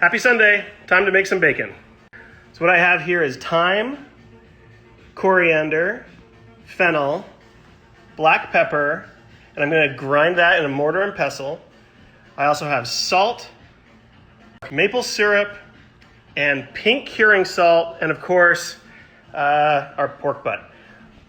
Happy Sunday, time to make some bacon. So what I have here is thyme, coriander, fennel, black pepper, and I'm gonna grind that in a mortar and pestle. I also have salt, maple syrup, and pink curing salt, and of course, our pork butt.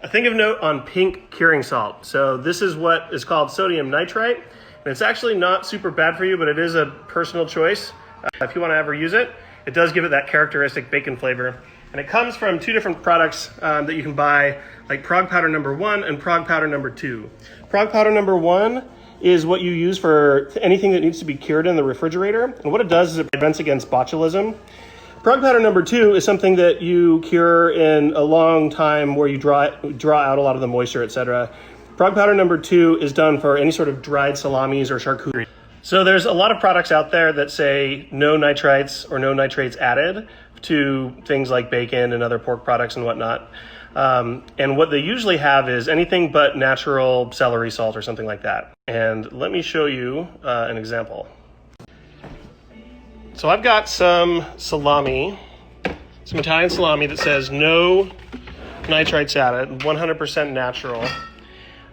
A thing of note on pink curing salt. So this is what is called sodium nitrite, and it's actually not super bad for you, but it is a personal choice. If you want to ever use it, it does give it that characteristic bacon flavor. And it comes from two different products that you can buy, like Prog Powder number 1 and Prog Powder number 2. Prog Powder number 1 is what you use for anything that needs to be cured in the refrigerator. And what it does is it prevents against botulism. Prog Powder number 2 is something that you cure in a long time where you draw out a lot of the moisture, etc. Prog Powder number 2 is done for any sort of dried salamis or charcuterie. So there's a lot of products out there that say no nitrites or no nitrates added to things like bacon and other pork products and whatnot. And what they usually have is anything but natural celery salt or something like that. And let me show you an example. So I've got some salami, some Italian salami that says no nitrites added, 100% natural.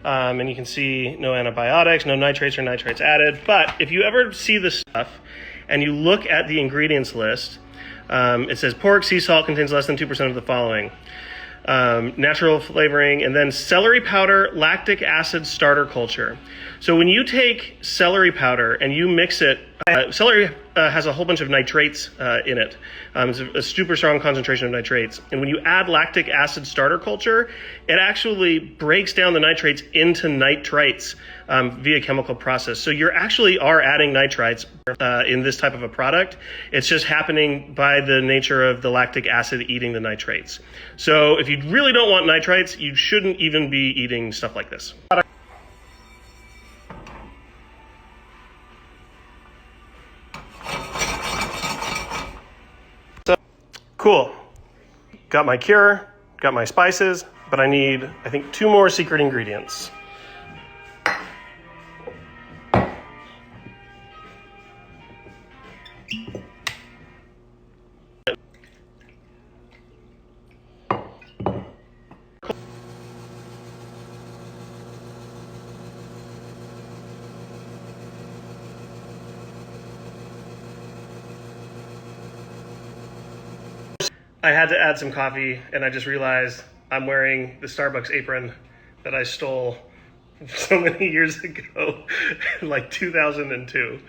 And you can see no antibiotics, no nitrates or nitrites added. But if you ever see this stuff and you look at the ingredients list, it says pork, sea salt contains less than 2% of the following. Natural flavoring, and then celery powder, lactic acid starter culture. So when you take celery powder and you mix it, celery has a whole bunch of nitrates in it. It's a super strong concentration of nitrates. And when you add lactic acid starter culture, it actually breaks down the nitrates into nitrites via chemical process. So you actually are adding nitrites in this type of a product. It's just happening by the nature of the lactic acid eating the nitrates. So if you really don't want nitrites, you shouldn't even be eating stuff like this. Cool. Got my cure, got my spices, but I need, I think, 2 more secret ingredients. I had to add some coffee, and I just realized I'm wearing the Starbucks apron that I stole so many years ago, like 2002.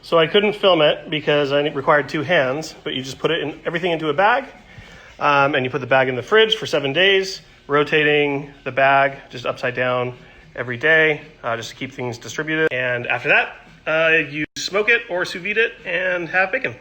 So I couldn't film it because I required 2 hands, but you just put everything into a bag, and you put the bag in the fridge for 7 days, rotating the bag just upside down every day, just to keep things distributed. And after that, you smoke it or sous vide it and have bacon.